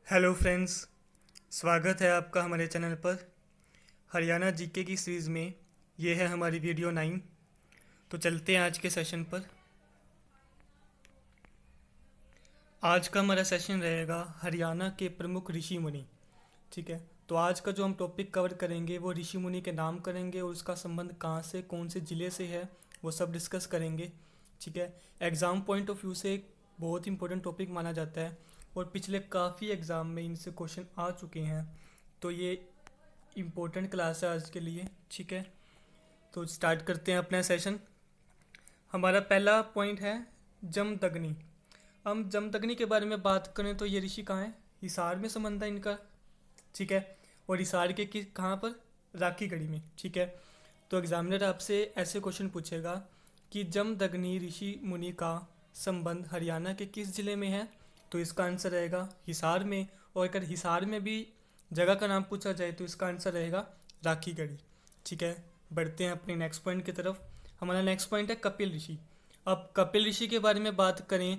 Hello friends, स्वागत है आपका हमारे चैनल पर। हरियाणा जीके की सीरीज़ में ये है हमारी वीडियो 9। तो चलते हैं आज के सेशन पर। आज का हमारा सेशन रहेगा हरियाणा के प्रमुख ऋषि मुनि। ठीक है, तो आज का जो हम टॉपिक कवर करेंगे वो ऋषि मुनि के नाम करेंगे और उसका संबंध कहाँ से, कौन से ज़िले से है, वो सब डिस्कस करेंगे। ठीक है, एग्ज़ाम पॉइंट ऑफ व्यू से एक बहुत इंपॉर्टेंट टॉपिक माना जाता है और पिछले काफ़ी एग्ज़ाम में इनसे क्वेश्चन आ चुके हैं। तो ये इम्पोर्टेंट क्लास है आज के लिए। ठीक है, तो स्टार्ट करते हैं अपना सेशन। हमारा पहला पॉइंट है जमदग्नि। हम जमदग्नि के बारे में बात करें तो ये ऋषि कहाँ है? हिसार में संबंध है इनका। ठीक है, और हिसार के किस कहाँ पर? राखी गढ़ी में। ठीक है, तो एग्जामिनर आपसे ऐसे क्वेश्चन पूछेगा कि जमदग्नि ऋषि मुनि का संबंध हरियाणा के किस ज़िले में है? तो इसका आंसर रहेगा हिसार में। और अगर हिसार में भी जगह का नाम पूछा जाए तो इसका आंसर रहेगा राखी गढ़ी। ठीक है, बढ़ते हैं अपने नेक्स्ट पॉइंट की तरफ। हमारा नेक्स्ट पॉइंट है कपिल ऋषि। अब कपिल ऋषि के बारे में बात करें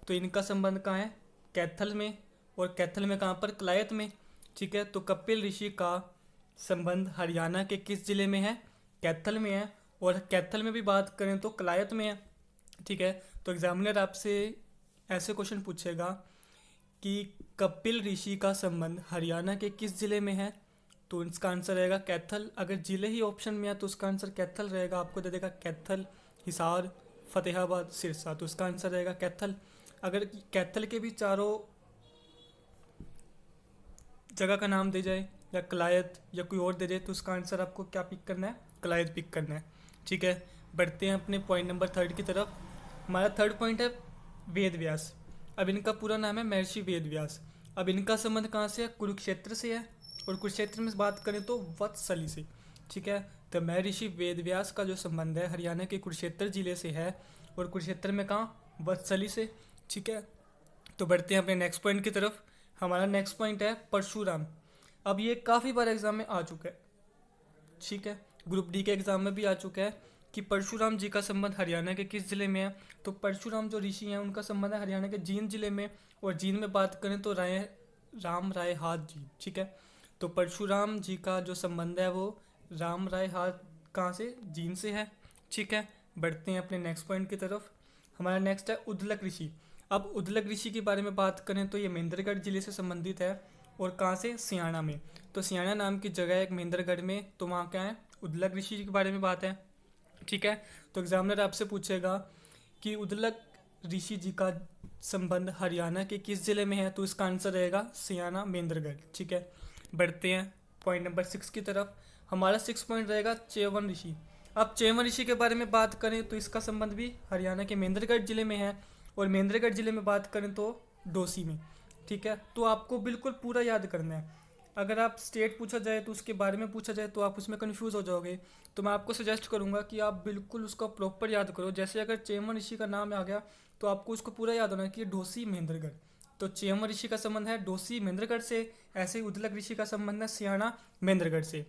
तो इनका संबंध कहाँ है? कैथल में। और कैथल में कहाँ पर? कलायत में। ठीक है, तो कपिल ऋषि का संबंध हरियाणा के किस ज़िले में है? कैथल में है। और कैथल में भी बात करें तो कलायत में है। ठीक है, तो एग्जामिनर आपसे ऐसे क्वेश्चन पूछेगा कि कपिल ऋषि का संबंध हरियाणा के किस ज़िले में है? तो इसका आंसर रहेगा कैथल। अगर ज़िले ही ऑप्शन में है तो उसका आंसर कैथल रहेगा। आपको दे देगा कैथल, हिसार, फतेहाबाद, सिरसा, तो इसका आंसर रहेगा कैथल। अगर कैथल के भी चारों जगह का नाम दे जाए या कलायत या कोई और दे जाए तो उसका आंसर आपको क्या पिक करना है? कलायत पिक करना है। ठीक है, बढ़ते हैं अपने पॉइंट नंबर 3 की तरफ। हमारा थर्ड पॉइंट है वेद व्यास। अब इनका पूरा नाम है महर्षि वेद व्यास। अब इनका संबंध कहाँ से है? कुरुक्षेत्र से है। और कुरुक्षेत्र में बात करें तो वत्सली से। ठीक है, तो महर्षि वेद व्यास का जो संबंध है हरियाणा के कुरुक्षेत्र जिले से है। और कुरुक्षेत्र में कहाँ? वत्सली से। ठीक है, तो बढ़ते हैं अपने नेक्स्ट पॉइंट की तरफ। हमारा नेक्स्ट पॉइंट है परशुराम। अब ये काफ़ी बार एग्जाम में आ चुका है। ठीक है, ग्रुप डी के एग्जाम में भी आ चुका है कि परशुराम जी का संबंध हरियाणा के किस ज़िले में है? तो परशुराम जो ऋषि हैं उनका संबंध है हरियाणा के जींद ज़िले में। और जींद में बात करें तो राम राय हाथ जी। ठीक है, तो परशुराम जी का जो संबंध है वो राम राय हाथ कहाँ से? जींद से है। ठीक है, बढ़ते हैं अपने नेक्स्ट पॉइंट की तरफ। हमारा नेक्स्ट है उद्दलक ऋषि। अब उद्दलक ऋषि के बारे में बात करें तो ये महेंद्रगढ़ जिले से संबंधित है। और कहाँ से? सियाणा में। तो सियाणा नाम की जगह है एक महेंद्रगढ़ में, तो वहाँ क्या है? उद्दलक ऋषि के बारे में बात है। ठीक है, तो एग्जामिनर आपसे पूछेगा कि उद्दलक ऋषि जी का संबंध हरियाणा के किस ज़िले में है? तो इसका आंसर रहेगा सियाना महेंद्रगढ़। ठीक है, बढ़ते हैं पॉइंट नंबर 6 की तरफ। हमारा 6 पॉइंट रहेगा चेवन ऋषि। अब चेवन ऋषि के बारे में बात करें तो इसका संबंध भी हरियाणा के महेंद्रगढ़ जिले में है। और महेंद्रगढ़ जिले में बात करें तो डोसी में। ठीक है, तो आपको बिल्कुल पूरा याद करना है। अगर आप स्टेट पूछा जाए तो उसके बारे में पूछा जाए तो आप उसमें कंफ्यूज हो जाओगे। तो मैं आपको सजेस्ट करूंगा कि आप बिल्कुल उसका प्रॉपर याद करो। जैसे अगर चेमन ऋषि का नाम आ गया तो आपको उसको पूरा याद होना कि डोसी महेंद्रगढ़। तो चेमन ऋषि का संबंध है डोसी महेंद्रगढ़ से। ऐसे ही उद्दलक ऋषि का संबंध है सियाना महेंद्रगढ़ से।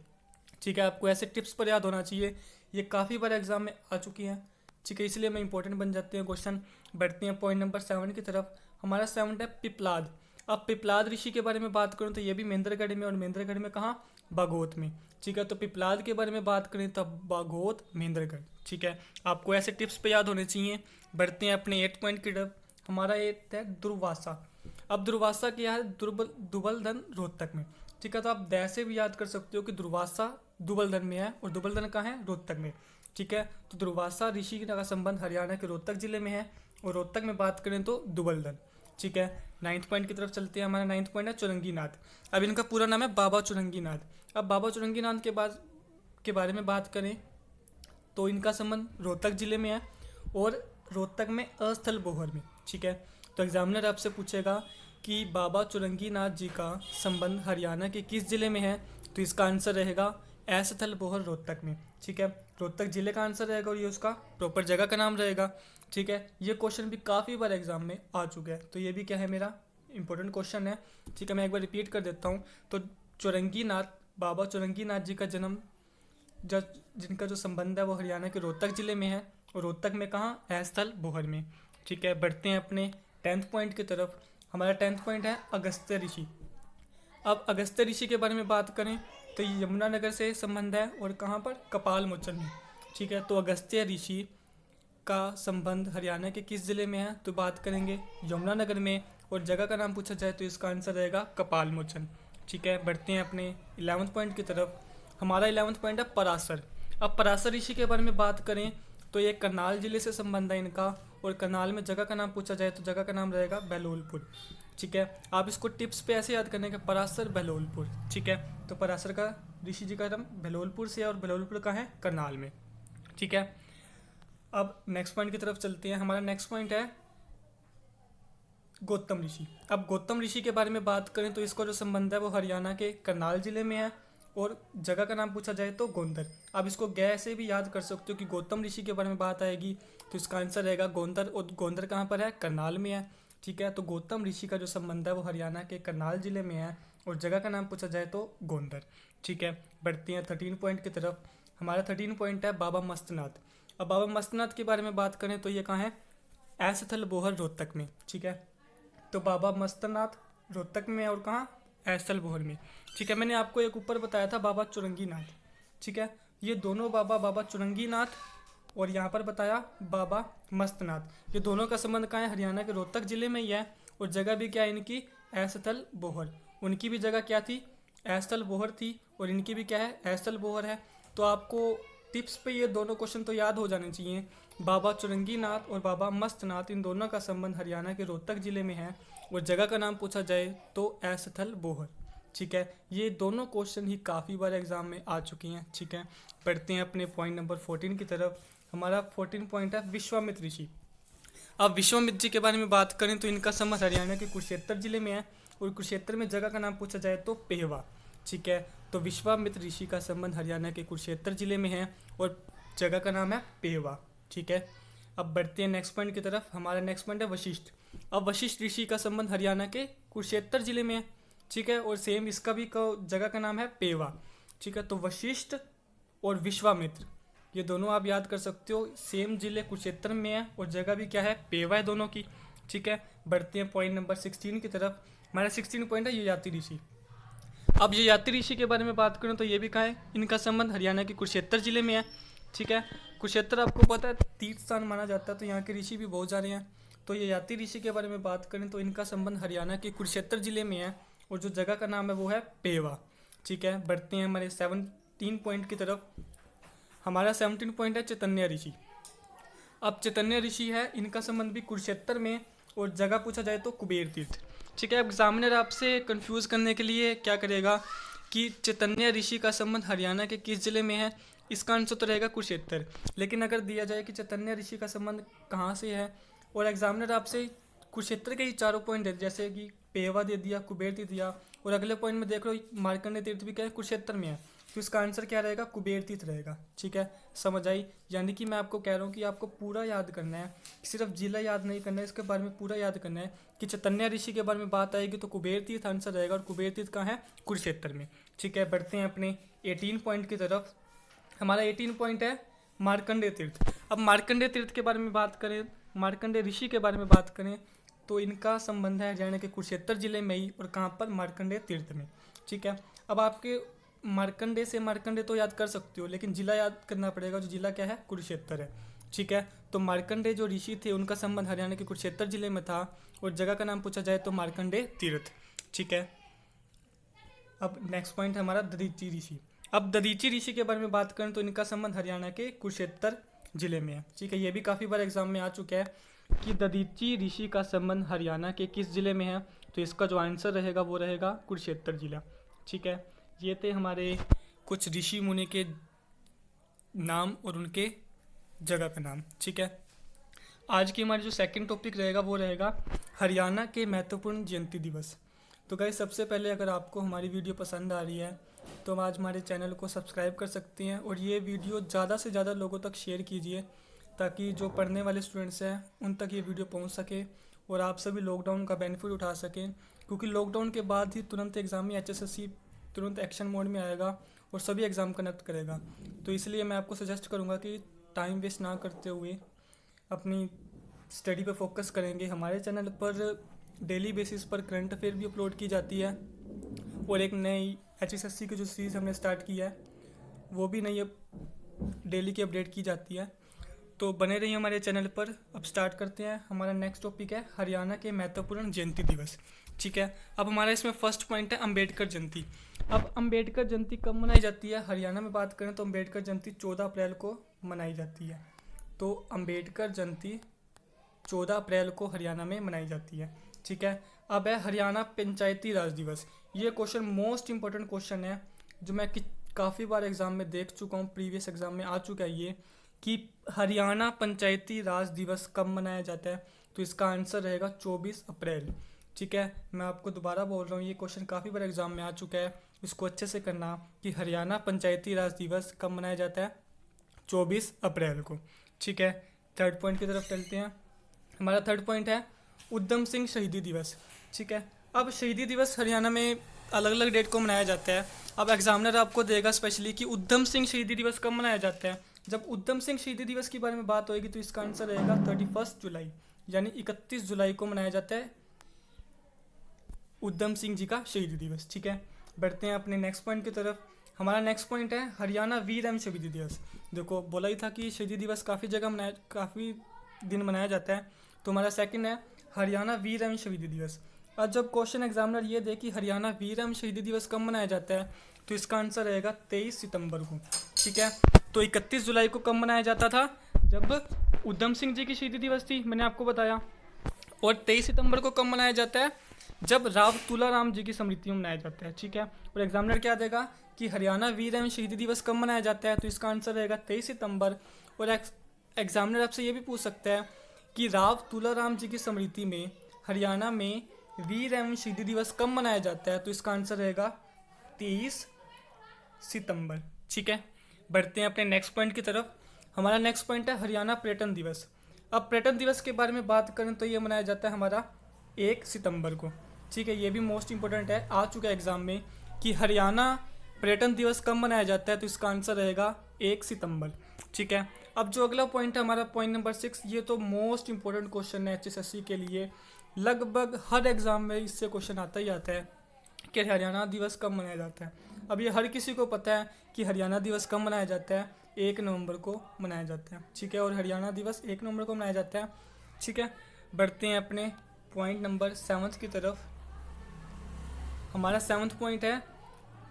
ठीक है, आपको ऐसे टिप्स पर याद होना चाहिए। ये काफ़ी बार एग्जाम में आ चुकी हैं। ठीक है, इसलिए मैं इंपॉर्टेंट बन जाते हैं क्वेश्चन। बढ़ते हैं पॉइंट नंबर 7 की तरफ। हमारा 7 है पिपलाद। अब पिपलाद ऋषि के बारे में बात करूँ तो ये भी महेंद्रगढ़ में। और महेंद्रगढ़ में कहाँ? बागोत में। ठीक है, तो पिपलाद के बारे में बात करें तो बागोत महेंद्रगढ़। ठीक है, आपको ऐसे टिप्स पे याद होने चाहिए। बढ़ते हैं अपने 8 पॉइंट की तरफ। हमारा 8 है दुर्वासा। अब दुर्वासा क्या है? दुबलधन रोहतक में। ठीक है, तो आप दैसे भी याद कर सकते हो कि दुर्वासा दुबलधन में है। और दुबलधन कहाँ है? रोहतक में। ठीक है, तो दुर्वासा ऋषि का संबंध हरियाणा के रोहतक जिले में है। और रोहतक में बात करें तो दुबलधन। ठीक है, 9th पॉइंट की तरफ चलते हैं। हमारा 9th पॉइंट है चुरंगीनाथ। अब इनका पूरा नाम है बाबा चुरंगीनाथ। अब बाबा चुरंगीनाथ के बारे में बात करें तो इनका संबंध रोहतक जिले में है। और रोहतक में अस्थल बोहर में। ठीक है, तो एग्जामिनर आपसे पूछेगा कि बाबा चुरंगीनाथ जी का संबंध हरियाणा के किस जिले में है? तो इसका आंसर रहेगा अस्थल बोहर रोहतक में। ठीक है, रोहतक जिले का आंसर रहेगा और ये उसका प्रॉपर जगह का नाम रहेगा। ठीक है, ये क्वेश्चन भी काफ़ी बार एग्जाम में आ चुका है, तो ये भी क्या है? मेरा इंपॉर्टेंट क्वेश्चन है। ठीक है, मैं एक बार रिपीट कर देता हूँ। तो चुरंगीनाथ, बाबा चुरंगीनाथ जी का जन्म जिनका जो संबंध है वो हरियाणा के रोहतक जिले में है। और रोहतक में कहाँ? अस्थल बोहर में। ठीक है, बढ़ते हैं अपने 10th पॉइंट की तरफ। हमारा 10th पॉइंट है अगस्त्य ऋषि। अब अगस्त्य ऋषि के बारे में बात करें तो ये यमुनानगर से संबंध है और कहाँ पर, कपाल मोचन में। ठीक है, तो अगस्त्य ऋषि का संबंध हरियाणा के किस ज़िले में है, तो बात करेंगे यमुनानगर में, और जगह का नाम पूछा जाए तो इसका आंसर रहेगा कपाल मोचन। ठीक है, बढ़ते हैं अपने 11वें पॉइंट की तरफ। हमारा 11वां पॉइंट है पराशर। अब पराशर ऋषि के बारे में बात करें तो ये करनाल जिले से संबंध है इनका, और करनाल में जगह का नाम पूछा जाए तो जगह का नाम रहेगा बहलोलपुर। ठीक है, आप इसको टिप्स पे ऐसे याद करने का, पराशर बहलोलपुर। ठीक है, तो पराशर का ऋषि जी का नाम बहलोलपुर से है, और बहलोलपुर का है करनाल में। ठीक है, अब नेक्स्ट पॉइंट की तरफ चलते हैं। हमारा नेक्स्ट पॉइंट है गौतम ऋषि। अब गौतम ऋषि के बारे में बात करें तो इसका जो संबंध है वो हरियाणा के करनाल जिले में है, और जगह का नाम पूछा जाए तो गोंदर। आप इसको गै से भी याद कर सकते हो कि गौतम ऋषि के बारे में बात आएगी तो इसका आंसर रहेगा गोंदर, और गोंदर कहाँ पर है, करनाल में है। ठीक है, तो गौतम ऋषि का जो संबंध है वो हरियाणा के करनाल जिले में है, और जगह का नाम पूछा जाए तो गोंदर। ठीक है, बढ़ते हैं 13 पॉइंट की तरफ। हमारा 13 पॉइंट है बाबा मस्तनाथ। अब बाबा मस्तनाथ के बारे में बात करें तो ये कहाँ है, ऐसथल बोहर रोहतक में। ठीक है, तो बाबा मस्तनाथ रोहतक में, और कहाँ, ऐसथल बोहर में। ठीक है, मैंने आपको एक ऊपर बताया था बाबा चुरंगी नाथ। ठीक है, ये दोनों बाबा, बाबा चुरंगी नाथ और यहाँ पर बताया बाबा मस्तनाथ, ये दोनों का संबंध कहाँ है, हरियाणा के रोहतक जिले में ही है, और जगह भी क्या है इनकी, ऐसथल बोहर। उनकी भी जगह क्या थी, ऐसथल बोहर थी, और इनकी भी क्या है, ऐसथल बोहर है। तो आपको टिप्स पे ये दोनों क्वेश्चन तो याद हो जाने चाहिए। बाबा चुरंगी नाथ और बाबा मस्तनाथ, इन दोनों का संबंध हरियाणा के रोहतक जिले में है, और जगह का नाम पूछा जाए तो ऐसथल बोहर। ठीक है, ये दोनों क्वेश्चन ही काफ़ी बार एग्जाम में आ चुकी हैं। ठीक है, बढ़ते हैं अपने पॉइंट नंबर 14 की तरफ। हमारा 14 पॉइंट है विश्वामित्र ऋषि। अब विश्वामित्र जी के बारे में बात करें तो इनका संबंध हरियाणा के कुरुक्षेत्र जिले में है, और कुरुक्षेत्र में जगह का नाम पूछा जाए तो पेहवा। ठीक है, तो विश्वामित्र ऋषि का संबंध हरियाणा के कुरुक्षेत्र जिले में है, और जगह का नाम है पेहवा। ठीक है, अब बढ़ते हैं नेक्स्ट पॉइंट की तरफ। हमारा नेक्स्ट पॉइंट है वशिष्ठ। अब वशिष्ठ ऋषि का संबंध हरियाणा के कुरुक्षेत्र जिले में है। ठीक है, और सेम इसका भी जगह का नाम है पेवा। ठीक है, तो वशिष्ठ और विश्वामित्र ये दोनों आप याद कर सकते हो, सेम जिले कुरुक्षेत्र में है, और जगह भी क्या है, पेवा है दोनों की। ठीक है, बढ़ते हैं पॉइंट नंबर 16 की तरफ। हमारा 16 पॉइंट है ययाति ऋषि। अब ययाति ऋषि के बारे में बात करें तो ये भी कहाँ है, इनका संबंध हरियाणा के कुरुक्षेत्र जिले में है। ठीक है, कुरुक्षेत्र आपको पता है तीर्थ स्थान माना जाता है, तो यहाँ के ऋषि भी बहुत सारे हैं। तो ययाति ऋषि के बारे में बात करें तो इनका संबंध हरियाणा के कुरुक्षेत्र जिले में है, और जो जगह का नाम है वो है पेवा। ठीक है, बढ़ते हैं हमारे 17 पॉइंट की तरफ। हमारा 17 पॉइंट है चैतन्य ऋषि। अब चैतन्य ऋषि है, इनका संबंध भी कुरुक्षेत्र में, और जगह पूछा जाए तो कुबेर तीर्थ। ठीक है, एग्जामिनर आपसे कंफ्यूज करने के लिए क्या करेगा कि चैतन्य ऋषि का संबंध हरियाणा के किस जिले में है, इसका आंसर तो रहेगा कुरुक्षेत्र। लेकिन अगर दिया जाए कि चैतन्य ऋषि का संबंध कहाँ से है, और एग्जामिनर आपसे कुरुक्षेत्र के ही चारों पॉइंट दे, जैसे कि पेवा दे दिया, कुबेर तीर्थ दिया, और अगले पॉइंट में देख लो मार्कंडेय तीर्थ भी क्या है, कुरुक्षेत्र में है, तो इसका आंसर क्या रहेगा, कुबेर तीर्थ रहेगा। ठीक है, समझ आई। यानी कि मैं आपको कह रहा हूँ कि आपको पूरा याद करना है, सिर्फ जिला याद नहीं करना है, इसके बारे में पूरा याद करना है कि चैतन्य ऋषि के बारे में बात आएगी तो कुबेर तीर्थ आंसर रहेगा, और कुबेर तीर्थ कहाँ है, कुरुक्षेत्र में। ठीक है, बढ़ते हैं अपने 18 पॉइंट की तरफ। हमारा 18 पॉइंट है मार्कंडेय तीर्थ। अब मार्कंडेय तीर्थ के बारे में बात करें, मार्कंडेय ऋषि के बारे में बात करें तो इनका संबंध है हरियाणा के कुरुक्षेत्र जिले में ही, और कहाँ पर, मार्कंडेय तीर्थ में। ठीक है, अब आपके मार्कंडेय से मार्कंडेय तो याद कर सकते हो, लेकिन जिला याद करना पड़ेगा, जो जिला क्या है, कुरुक्षेत्र है। ठीक है, तो मार्कंडेय जो ऋषि थे उनका संबंध हरियाणा के कुरुक्षेत्र जिले में था, और जगह का नाम पूछा जाए तो मार्कंडेय तीर्थ। ठीक है, अब नेक्स्ट पॉइंट है हमारा दधीचि ऋषि। अब दधीचि ऋषि के बारे में बात करें तो इनका संबंध हरियाणा के कुरुक्षेत्र जिले में है। ठीक है, ये भी काफ़ी बार एग्जाम में आ चुका है कि दधीचि ऋषि का संबंध हरियाणा के किस जिले में है, तो इसका जो आंसर रहेगा वो रहेगा कुरुक्षेत्र जिला। ठीक है, ये थे हमारे कुछ ऋषि मुनि के नाम और उनके जगह का नाम। ठीक है, आज की हमारी जो सेकंड टॉपिक रहेगा वो रहेगा हरियाणा के महत्वपूर्ण जयंती दिवस। तो गाइस, सबसे पहले अगर आपको हमारी वीडियो पसंद आ रही है तो हम आज हमारे चैनल को सब्सक्राइब कर सकते हैं, और ये वीडियो ज़्यादा से ज़्यादा लोगों तक शेयर कीजिए, ताकि जो पढ़ने वाले स्टूडेंट्स हैं उन तक ये वीडियो पहुंच सके, और आप सभी लॉकडाउन का बेनिफिट उठा सकें, क्योंकि लॉकडाउन के बाद ही तुरंत एग्ज़ाम में HSSC तुरंत एक्शन मोड में आएगा और सभी एग्ज़ाम कनेक्ट करेगा। तो इसलिए मैं आपको सजेस्ट करूँगा कि टाइम वेस्ट ना करते हुए अपनी स्टडी पे फोकस करेंगे। हमारे चैनल पर डेली बेसिस पर करंट अफेयर भी अपलोड की जाती है, और एक नई HSSC की जो सीरीज़ हमने स्टार्ट किया है वो भी नई डेली की अपडेट की जाती है। तो बने रहिए हमारे चैनल पर। अब स्टार्ट करते हैं। हमारा नेक्स्ट टॉपिक है हरियाणा के महत्वपूर्ण जयंती दिवस। ठीक है, अब हमारा इसमें फर्स्ट पॉइंट है अम्बेडकर जयंती। अब अम्बेडकर जयंती कब मनाई जाती है? हरियाणा में बात करें तो अम्बेडकर जयंती 14 अप्रैल को मनाई जाती है। तो अम्बेडकर जयंती 14 अप्रैल को हरियाणा में मनाई जाती है। ठीक है, अब है हरियाणा पंचायती राज दिवस। ये क्वेश्चन मोस्ट इंपॉर्टेंट क्वेश्चन है जो मैं काफ़ी बार एग्जाम में देख चुका हूँ, प्रीवियस एग्जाम में आ चुका है ये, कि हरियाणा पंचायती राज दिवस कब मनाया जाता है। तो इसका आंसर रहेगा 24 अप्रैल। ठीक है, मैं आपको दोबारा बोल रहा हूँ, ये क्वेश्चन काफ़ी बार एग्जाम में आ चुका है, इसको अच्छे से करना कि हरियाणा पंचायती राज दिवस कब मनाया जाता है? 24 अप्रैल को। ठीक है, थर्ड पॉइंट की तरफ चलते हैं। हमारा थर्ड पॉइंट है उधम सिंह शहीदी दिवस। ठीक है, अब शहीदी दिवस हरियाणा में अलग अलग डेट को मनाया जाता है। अब एग्जामिनर आपको देगा स्पेशली कि उधम सिंह शहीदी दिवस कब मनाया जाता है। जब उधम सिंह शहीदी दिवस के बारे में बात होगी तो इसका आंसर रहेगा 31 जुलाई, यानी 31 जुलाई को मनाया जाता है उधम सिंह जी का शहीदी दिवस। ठीक है, बढ़ते हैं अपने नेक्स्ट पॉइंट की तरफ। हमारा नेक्स्ट पॉइंट है हरियाणा वीर एवं शहीदी दिवस। देखो बोला ही था कि शहीदी दिवस काफ़ी दिन मनाया जाता है। तो हमारा सेकंड है हरियाणा वीर एवं शहीदी दिवस। और जब क्वेश्चन एग्जामिनर ये दे कि हरियाणा वीर एवं शहीदी दिवस कब मनाया जाता है तो इसका आंसर रहेगा 23 सितंबर को। ठीक है, तो 31 जुलाई को कब मनाया जाता था? जब उधम सिंह जी की शहीदी दिवस थी, मैंने आपको बताया। और 23 सितंबर को कब मनाया जाता है? जब राव तुलाराम जी की स्मृति में मनाया जाता है। ठीक है, और एग्जामिनर क्या देगा कि हरियाणा वीर एवं शहीदी दिवस कब मनाया जाता है तो इसका आंसर रहेगा 23 सितंबर। और एग्जामिनर आपसे ये भी पूछ सकता है कि राव तुलाराम जी की स्मृति में हरियाणा में वीर एवं शहीदी दिवस कब मनाया जाता है तो इसका आंसर रहेगा 23 सितंबर। ठीक है, बढ़ते हैं अपने नेक्स्ट पॉइंट की तरफ। हमारा नेक्स्ट पॉइंट है हरियाणा पर्यटन दिवस। अब पर्यटन दिवस के बारे में बात करें तो ये मनाया जाता है हमारा 1 सितंबर को। ठीक है, ये भी मोस्ट इंपॉर्टेंट है, आ चुका है एग्जाम में कि हरियाणा पर्यटन दिवस कब मनाया जाता है तो इसका आंसर रहेगा 1 सितंबर। ठीक है, अब जो अगला पॉइंट है हमारा पॉइंट नंबर 6, ये तो मोस्ट इंपॉर्टेंट क्वेश्चन है HSSC के लिए। लगभग हर एग्जाम में इससे क्वेश्चन आता ही आता है कि हरियाणा दिवस कब मनाया जाता है। अब ये हर किसी को पता है कि हरियाणा दिवस कब मनाया जाता है, 1 नवंबर को मनाया जाता है। ठीक है, और हरियाणा दिवस 1 नवंबर को मनाया जाता है। ठीक है, बढ़ते हैं अपने पॉइंट नंबर 7 की तरफ। हमारा 7वां पॉइंट है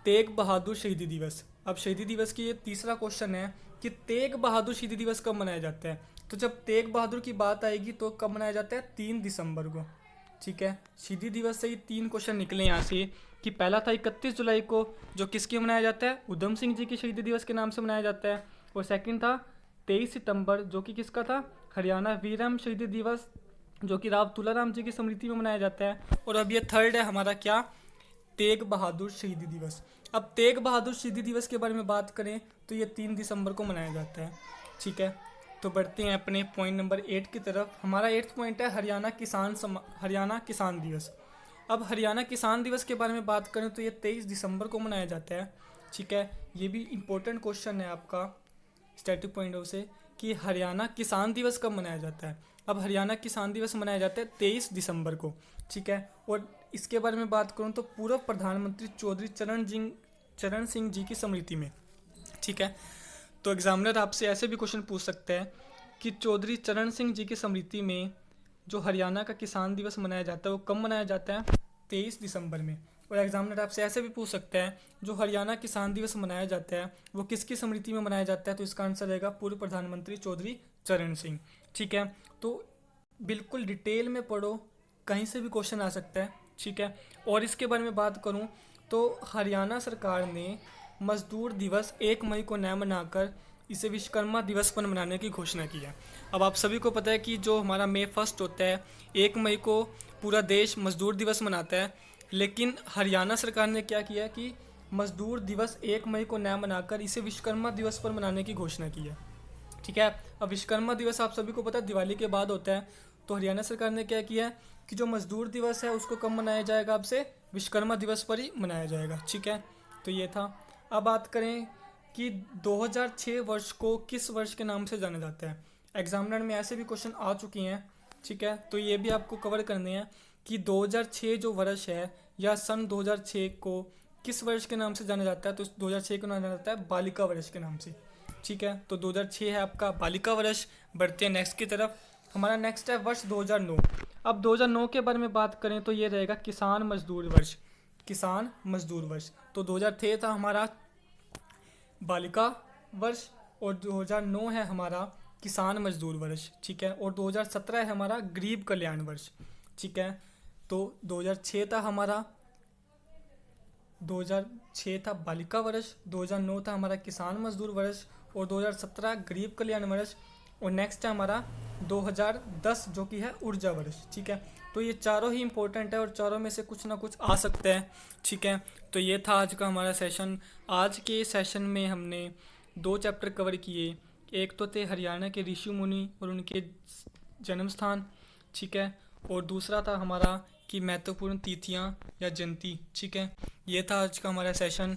तेग बहादुर शहीदी दिवस। अब शहीदी दिवस की ये तीसरा क्वेश्चन है कि तेग बहादुर शहीदी दिवस कब मनाया जाता है। तो जब तेग बहादुर की बात आएगी तो कब मनाया जाता है? 3 दिसंबर को। ठीक है, शहीदी दिवस से ही 3 क्वेश्चन निकले यहाँ से कि पहला था 31 जुलाई को जो किसके मनाया जाता है? उधम सिंह जी की शहीदी दिवस के नाम से मनाया जाता है। और सेकंड था 23 सितंबर जो कि किसका था? हरियाणा वीर एवं शहीदी दिवस जो कि राव तुलाराम जी की स्मृति में मनाया जाता है। और अब ये थर्ड है हमारा क्या? तेग बहादुर शहीदी दिवस। अब तेग बहादुर शहीदी दिवस के बारे में बात करें तो ये 3 दिसंबर को मनाया जाता है। ठीक है, तो बढ़ते हैं अपने पॉइंट नंबर 8 की तरफ। हमारा 8वां पॉइंट है हरियाणा किसान दिवस। अब हरियाणा किसान दिवस के बारे में बात करें तो ये 23 दिसंबर को मनाया जाता है। ठीक है, ये भी इम्पोर्टेंट क्वेश्चन है आपका स्टैटिक पॉइंट ऑफ से कि हरियाणा किसान दिवस कब मनाया जाता है। अब हरियाणा किसान दिवस मनाया जाता है 23 दिसंबर को। ठीक है, और इसके बारे में बात करूं तो पूर्व प्रधानमंत्री चौधरी चरण सिंह जी की स्मृति में। ठीक है, तो एग्जामिनर आपसे ऐसे भी क्वेश्चन पूछ सकते हैं कि चौधरी चरण सिंह जी की स्मृति में जो हरियाणा का किसान दिवस मनाया जाता है वो कब मनाया जाता है? 23 दिसंबर में। और एग्जामिनर आपसे ऐसे भी पूछ सकते हैं जो हरियाणा किसान दिवस मनाया जाता है वो किसकी स्मृति में मनाया जाता है तो इसका आंसर रहेगा पूर्व प्रधानमंत्री चौधरी चरण सिंह। ठीक है, तो बिल्कुल डिटेल में पढ़ो, कहीं से भी क्वेश्चन आ सकता है। ठीक है, और इसके बारे में बात करूं तो हरियाणा सरकार ने मजदूर दिवस 1 मई को न मनाकर इसे विश्वकर्मा दिवस पर मनाने की घोषणा की है। अब आप सभी को पता है कि जो हमारा May 1 होता है 1 मई को पूरा देश मजदूर दिवस मनाता है, लेकिन हरियाणा सरकार ने क्या किया कि मजदूर दिवस 1 मई को न मनाकर इसे विश्वकर्मा दिवस पर मनाने की घोषणा की है। ठीक है, अब विश्वकर्मा दिवस आप सभी को पता है दिवाली के बाद होता है, तो हरियाणा सरकार ने क्या किया कि जो मजदूर दिवस है उसको कब मनाया जाएगा? अब से विश्वकर्मा दिवस पर ही मनाया जाएगा। ठीक है, तो ये था। अब बात करें कि 2006 वर्ष को किस वर्ष के नाम से जाना जाता है। एग्जामिनर में ऐसे भी क्वेश्चन आ चुके हैं। ठीक है, तो ये भी आपको कवर करने हैं कि 2006 जो वर्ष है या सन 2006 को किस वर्ष के नाम से जाना जाता है, तो 2006 को जाना जाता है बालिका वर्ष के नाम से। ठीक है, तो 2006 है आपका बालिका वर्ष। बढ़ते हैं नेक्स्ट की तरफ। हमारा नेक्स्ट है वर्ष 2009। अब 2009 के बारे में बात करें तो ये रहेगा किसान मजदूर वर्ष। किसान मजदूर वर्ष। तो 2006 था हमारा बालिका वर्ष और 2009 है हमारा किसान मजदूर वर्ष। ठीक है, और 2017 है हमारा गरीब कल्याण वर्ष। ठीक है, तो 2006 था हमारा 2006 था बालिका वर्ष, 2009 था हमारा किसान मजदूर वर्ष और 2017 गरीब कल्याण वर्ष। और नेक्स्ट है हमारा 2010 जो कि है ऊर्जा वर्ष। ठीक है, तो ये चारों ही इंपॉर्टेंट है और चारों में से कुछ ना कुछ आ सकते हैं। ठीक है, तो ये था आज का हमारा सेशन। आज के सेशन में हमने 2 चैप्टर कवर किए। एक तो थे हरियाणा के ऋषि मुनि और उनके जन्म स्थान। ठीक है, और दूसरा था हमारा कि महत्वपूर्ण तिथियां या जयंती। ठीक है, ये था आज का हमारा सेशन।